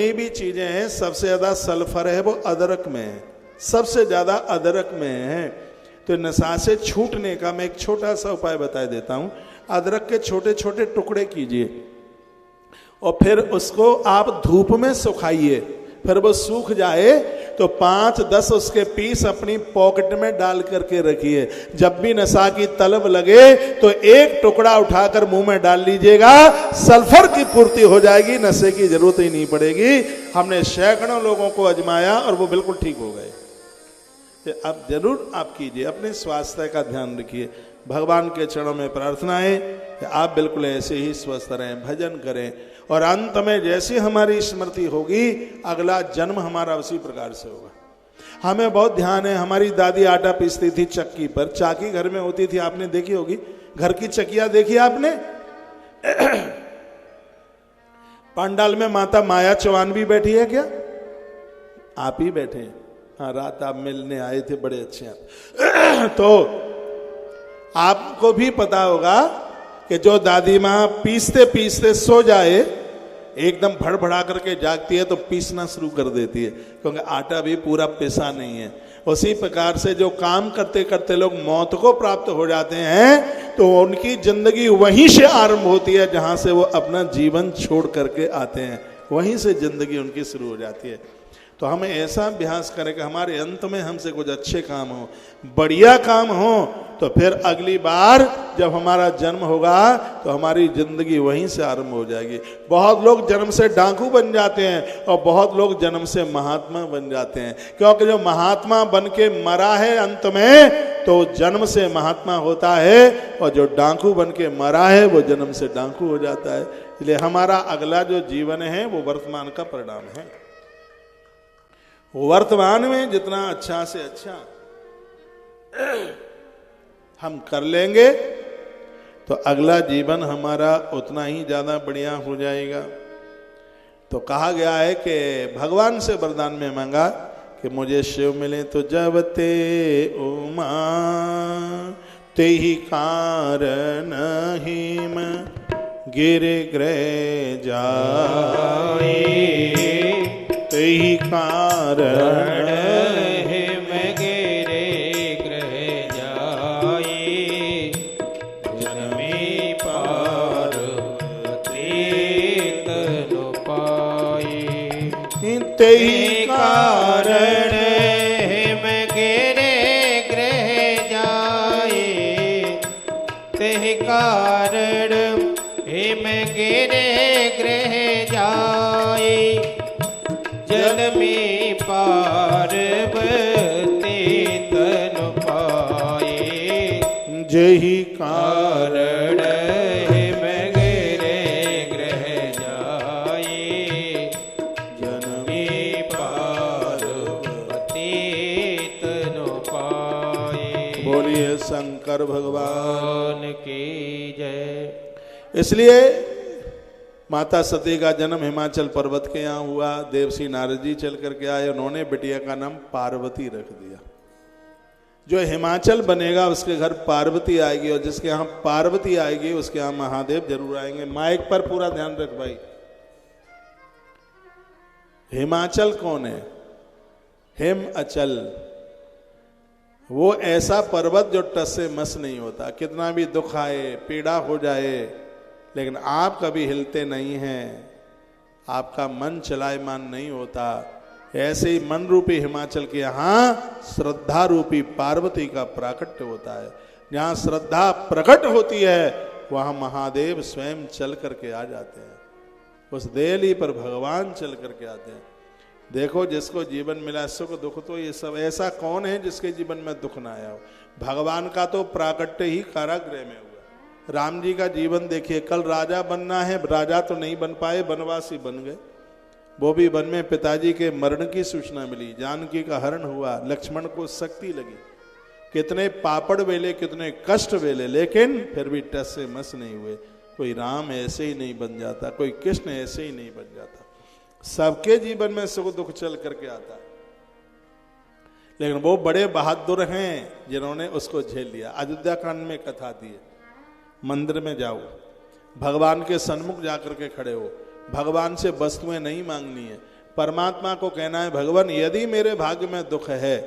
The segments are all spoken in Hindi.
जितनी भी चीजें हैं सबसे ज्यादा सल्फर है वो अदरक में है, सबसे ज्यादा अदरक में है। तो नशा से छूटने का मैं एक छोटा सा उपाय बता देता हूं। अदरक के छोटे छोटे टुकड़े कीजिए और फिर उसको आप धूप में सुखाइए, फिर वो सूख जाए तो 5-10 उसके पीस अपनी पॉकेट में डाल करके रखिए। जब भी नशा की तलब लगे तो एक टुकड़ा उठाकर मुंह में डाल लीजिएगा, सल्फर की पूर्ति हो जाएगी, नशे की जरूरत ही नहीं पड़ेगी। हमने सैकड़ों लोगों को आजमाया और वो बिल्कुल ठीक हो गए। अब जरूर आप कीजिए, अपने स्वास्थ्य का ध्यान रखिए। भगवान के चरणों में प्रार्थना है कि आप बिल्कुल ऐसे ही स्वस्थ रहें, भजन करें, और अंत में जैसी हमारी स्मृति होगी अगला जन्म हमारा उसी प्रकार से होगा। हमें बहुत ध्यान है, हमारी दादी आटा पीसती थी चक्की पर, चाकी घर में होती थी, आपने देखी होगी, घर की चक्कियां देखी आपने? पंडाल में माता माया चौहान भी बैठी है क्या? आप ही बैठे हैं। हाँ, रात आप मिलने आए थे, बड़े अच्छे आप। तो आपको भी पता होगा कि जो दादी माँ पीसते पीसते सो जाए, एकदम भड़भड़ा करके जागती है तो पीसना शुरू कर देती है, क्योंकि आटा भी पूरा पिसा नहीं है। उसी प्रकार से जो काम करते करते लोग मौत को प्राप्त हो जाते हैं तो उनकी जिंदगी वहीं से आरंभ होती है जहां से वो अपना जीवन छोड़ करके आते हैं, वहीं से जिंदगी उनकी शुरू हो जाती है। तो हमें ऐसा अभ्यास करें कि हमारे अंत में हमसे कुछ अच्छे काम हो, बढ़िया काम हो, तो फिर अगली बार जब हमारा जन्म होगा तो हमारी जिंदगी वहीं से आरंभ हो जाएगी। बहुत लोग जन्म से डाकू बन जाते हैं और बहुत लोग जन्म से महात्मा बन जाते हैं, क्योंकि जो महात्मा बन के मरा है अंत में तो जन्म से महात्मा होता है, और जो डाकू बन के मरा है वो जन्म से डाकू हो जाता है। इसलिए हमारा अगला जो जीवन है वो वर्तमान का परिणाम है। वर्तमान में जितना अच्छा से अच्छा हम कर लेंगे तो अगला जीवन हमारा उतना ही ज्यादा बढ़िया हो जाएगा। तो कहा गया है कि भगवान से वरदान में मांगा कि मुझे शिव मिले तो जब ते उमा ते ही कारण हिम गिर ग्रह जाए, ते ही कारण हिम गिरे ग्रह जाए, जन्मे पार्वती तनु पाए, ते ही कारण हिम गिरे ग्रह जाए, ते ही कारण हिम गिरे ग्रह जाए, जन्मे पार्वती तनु पाए, जही कारण हिम गिरे ग्रह जाए, जन्मे पार्वती तनु पाए। बोलिए शंकर भगवान की जय। इसलिए माता सती का जन्म हिमाचल पर्वत के यहाँ हुआ। देवसी नारद जी चल करके आए, उन्होंने बिटिया का नाम पार्वती रख दिया। जो हिमाचल बनेगा उसके घर पार्वती आएगी, और जिसके यहाँ पार्वती आएगी उसके यहाँ महादेव जरूर आएंगे। माइक पर पूरा ध्यान रख भाई। हिमाचल कौन है? हिम अचल, वो ऐसा पर्वत जो टस से मस नहीं होता। कितना भी दुख आए, पीड़ा हो जाए, लेकिन आप कभी हिलते नहीं हैं, आपका मन चलायमान नहीं होता। ऐसे ही मन रूपी हिमाचल के यहाँ श्रद्धा रूपी पार्वती का प्राकट्य होता है। जहाँ श्रद्धा प्रकट होती है वहाँ महादेव स्वयं चल करके आ जाते हैं। उस देली पर भगवान चल करके आते हैं। देखो, जिसको जीवन मिला सुख दुख तो ये सब, ऐसा कौन है जिसके जीवन में दुख ना आया हो? भगवान का तो प्राकट्य ही कारागृह में हुआ। राम जी का जीवन देखिए, कल राजा बनना है, राजा तो नहीं बन पाए, वनवासी बन गए। वो भी वन में पिताजी के मरण की सूचना मिली, जानकी का हरण हुआ, लक्ष्मण को शक्ति लगी, कितने पापड़ वेले, कितने कष्ट वेले, लेकिन फिर भी टस से मस नहीं हुए। कोई राम ऐसे ही नहीं बन जाता, कोई कृष्ण ऐसे ही नहीं बन जाता। सबके जीवन में सुख दुख चल करके आता है, लेकिन वो बड़े बहादुर हैं जिन्होंने उसको झेल लिया। अयोध्या कांड में कथा आती है, मंदिर में जाओ, भगवान के सन्मुख जाकर के खड़े हो, भगवान से वस्तुएं नहीं मांगनी है। परमात्मा को कहना है भगवान यदि मेरे भाग्य में दुख है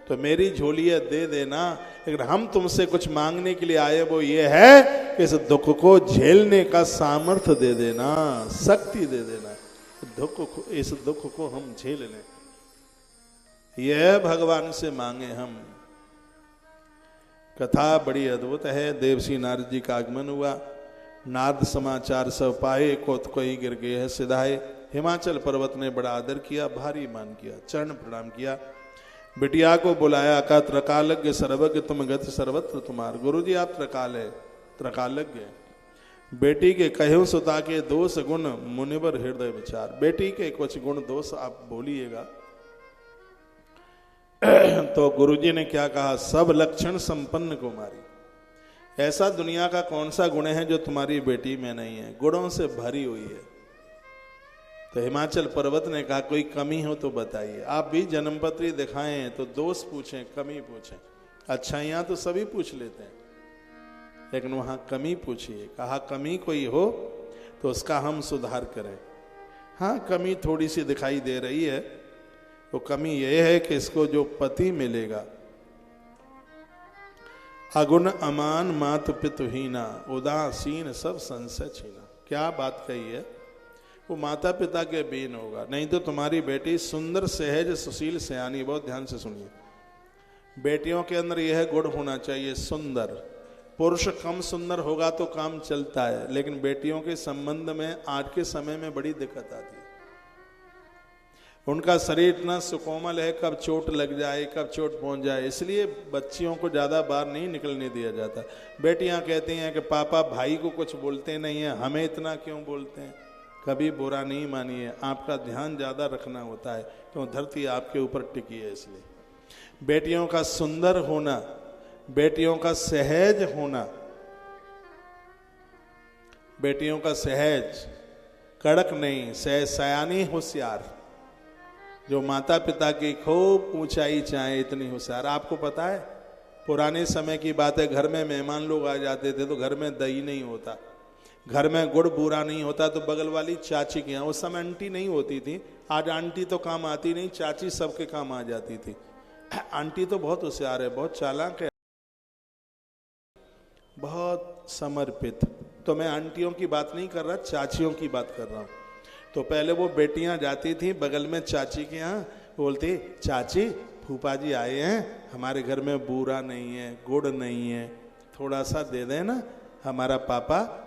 तो मेरी झोली है दे देना, लेकिन हम तुमसे कुछ मांगने के लिए आए वो ये है कि इस दुख को झेलने का सामर्थ्य दे देना, शक्ति दे देना, इस दुख को हम झेल लें। यह भगवान से मांगे हम। कथा बड़ी अद्भुत है। देवसी नारद जी का आगमन हुआ, नारद समाचार सब पाए, कोत कोई गिर गए है सिधाए। हिमाचल पर्वत ने बड़ा आदर किया, भारी मान किया, चरण प्रणाम किया, बिटिया को बुलाया, का त्रकालज्ञ सर्वज्ञ तुम गति सर्वत्र तुम्हार। गुरु जी आप त्रकाल है, त्रकालज्ञ। बेटी के कहो सुता के दोष गुण मुनिवर हृदय विचार। बेटी के कुछ गुण दोष आप बोलिएगा। तो गुरुजी ने क्या कहा, सब लक्षण संपन्न कुमारी। ऐसा दुनिया का कौन सा गुण है जो तुम्हारी बेटी में नहीं है, गुणों से भरी हुई है। तो हिमाचल पर्वत ने कहा कोई कमी हो तो बताइए। आप भी जन्मपत्री दिखाएं तो दोष पूछें, कमी पूछें। अच्छाइयां तो सभी पूछ लेते हैं, लेकिन वहां कमी पूछिए। कहा कमी कोई हो तो उसका हम सुधार करें। हाँ कमी थोड़ी सी दिखाई दे रही है, वो कमी यह है कि इसको जो पति मिलेगा अगुण अमान मात पितुहीना उदासीन सब संशय छीना। क्या बात कही है, वो माता पिता के बीन होगा। नहीं तो तुम्हारी बेटी सुंदर सहज सुशील सयानी। बहुत ध्यान से सुनिए, बेटियों के अंदर यह गुण होना चाहिए सुंदर। पुरुष कम सुंदर होगा तो काम चलता है, लेकिन बेटियों के संबंध में आज के समय में बड़ी दिक्कत आती है। उनका शरीर इतना सुकोमल है, कब चोट लग जाए, कब चोट पहुंच जाए, इसलिए बच्चियों को ज़्यादा बाहर नहीं निकलने दिया जाता। बेटियां कहती हैं कि पापा भाई को कुछ बोलते नहीं है, हमें इतना क्यों बोलते हैं। कभी बुरा नहीं मानिए, आपका ध्यान ज़्यादा रखना होता है क्यों, धरती आपके ऊपर टिकी है। इसलिए बेटियों का सुंदर होना, बेटियों का सहज होना, बेटियों का सहज, कड़क नहीं, सहज सयानी होशियार, जो माता पिता की खूब ऊंचाई चाहे इतनी होशियार। आपको पता है पुराने समय की बात है, घर में मेहमान लोग आ जाते थे तो घर में दही नहीं होता, घर में गुड़ बूरा नहीं होता तो बगल वाली चाची के यहाँ, उस समय आंटी नहीं होती थी। आज आंटी तो काम आती नहीं, चाची सबके काम आ जाती थी। आंटी तो बहुत होशियार है, बहुत चालाक है, बहुत समर्पित। तो मैं आंटियों की बात नहीं कर रहा, चाचियों की बात कर रहा हूँ। तो पहले वो बेटियां जाती थी बगल में चाची के यहाँ, बोलती चाची फूफा जी आए हैं, हमारे घर में बूरा नहीं है, गुड़ नहीं है, थोड़ा सा दे देना, हमारा पापा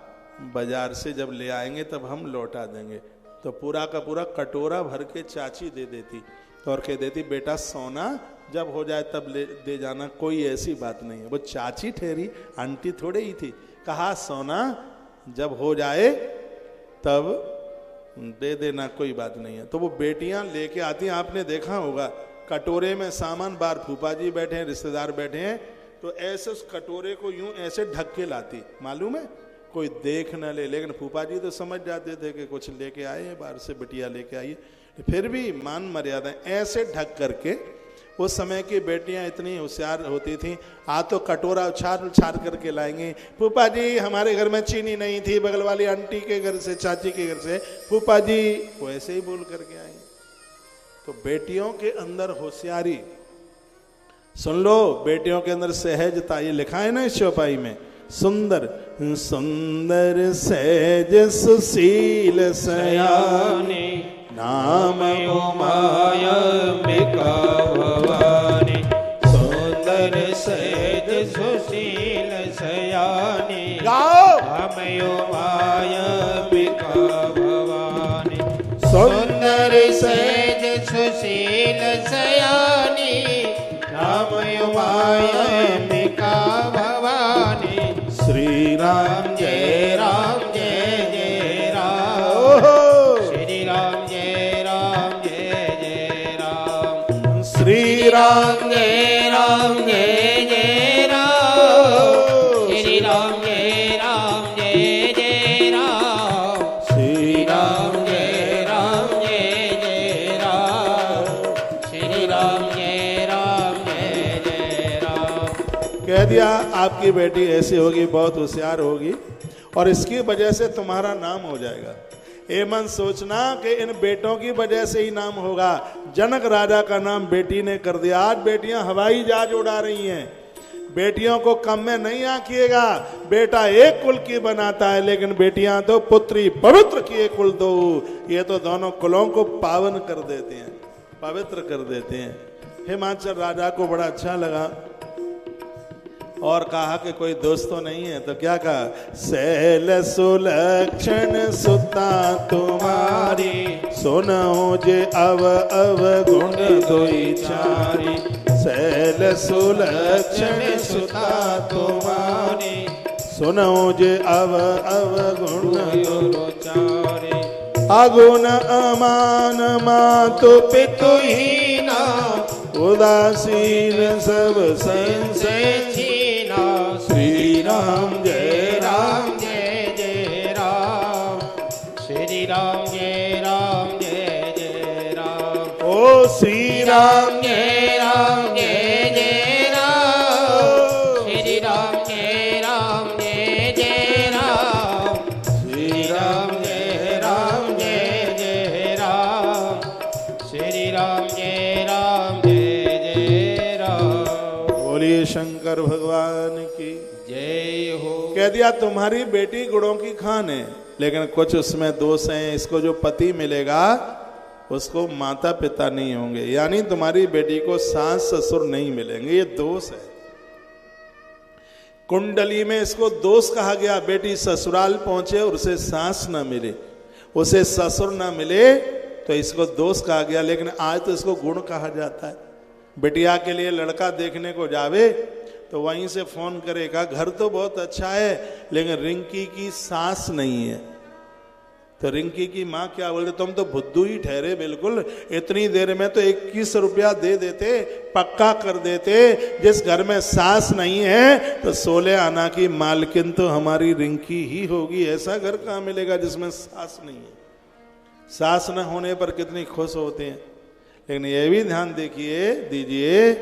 बाजार से जब ले आएंगे तब हम लौटा देंगे। तो पूरा का पूरा कटोरा भर के चाची दे देती और कह देती बेटा सोना जब हो जाए तब ले दे जाना, कोई ऐसी बात नहीं है। वो चाची ठहरी, आंटी थोड़े ही थी। कहा सोना जब हो जाए तब दे देना, कोई बात नहीं है। तो वो बेटियां लेके आती हैं, आपने देखा होगा कटोरे में सामान, बाहर फूफा जी बैठे हैं, रिश्तेदार बैठे हैं, तो ऐसे उस कटोरे को यूं ऐसे ढक के लाती, मालूम है कोई देख न ले। लेकिन फूफा जी तो समझ जाते थे कि कुछ लेके आए हैं बाहर से, बिटिया लेके आई है, फिर भी मान मर्यादा ऐसे ढक करके। उस समय की बेटियां इतनी होशियार होती थीं, आ तो कटोरा उछार उछार करके लाएंगे, फूफा जी हमारे घर में चीनी नहीं थी, बगल वाली आंटी के घर से, चाची के घर से, फूफा जी वो ऐसे ही बोल करके आए। तो बेटियों के अंदर होशियारी, सुन लो, बेटियों के अंदर सहजता, ये लिखा है ना इस चौपाई में, सुंदर सुंदर सहज सुशील सयानी नाम उमायंबिका भवानी। सुंदर सहज सुशील सयानी नाम उमायंबिका भवानी। सुंदर सहज सुशील सयानी नाम उमायंबिका भवानी। श्री राम जय राम जय जय राम, श्री राम जय राम जय जय राम, श्री राम जय राम जय जय राम, श्री राम जय राम जय जय राम, श्री राम जय राम जय जय राम, श्री राम जय राम जय जय राम। कह दिया आपकी बेटी ऐसी होगी, बहुत होशियार होगी और इसकी वजह से तुम्हारा नाम हो जाएगा। ये मन सोचना कि इन बेटों की वजह से ही नाम होगा। जनक राजा का नाम बेटी ने कर दिया। आज बेटियां हवाई जहाज उड़ा रही हैं। बेटियों को कम में नहीं आंकिएगा। बेटा एक कुल की बनाता है, लेकिन बेटियां तो पुत्री पवित्र किए कुल दो। ये तो दोनों कुलों को पावन कर देते हैं, पवित्र कर देते हैं। हिमाचल राजा को बड़ा अच्छा लगा और कहा कि कोई दोस्त तो नहीं है, तो क्या कहा, शैल सुलक्षण सुता तुम्हारी, सुनो जे अव अव गुण दोई चारी। शैल सुलक्षण सुता तुम्हारी, सुनो जे अव अव गुण दो चारी। अगुण अमान मातु पितु हीना, उदासीन सब संशय छीना। श्री राम जय राम जय जय राम, श्री राम जय राम जय जय राम। ओ श्री राम जय राम जय जय राम, श्री राम जय राम जय जय राम। श्री राम जय राम जय जय राम, श्री राम जय राम जय जय राम। बोलिए शंकर भगवान की जय हो। कह दिया तुम्हारी बेटी गुणों की खान है, लेकिन कुछ उसमें दोष हैं। इसको जो पति मिलेगा उसको माता पिता नहीं होंगे, यानी तुम्हारी बेटी को सास ससुर नहीं मिलेंगे। ये दोष है। कुंडली में इसको दोष कहा गया। बेटी ससुराल पहुंचे और उसे सास ना मिले, उसे ससुर ना मिले, तो इसको दोष कहा गया। लेकिन आज तो इसको गुण कहा जाता है। बिटिया के लिए लड़का देखने को जावे तो वहीं से फोन करेगा, घर तो बहुत अच्छा है लेकिन रिंकी की सास नहीं है। तो रिंकी की माँ क्या बोलते, तुम तो बुद्धू ही ठहरे बिल्कुल। इतनी देर में तो 21 रुपया दे देते, पक्का कर देते। जिस घर में सास नहीं है तो 16 आना की मालकिन तो हमारी रिंकी ही होगी। ऐसा घर कहाँ मिलेगा जिसमें सास नहीं है। सास न होने पर कितनी खुश होते हैं। लेकिन ये भी ध्यान दीजिए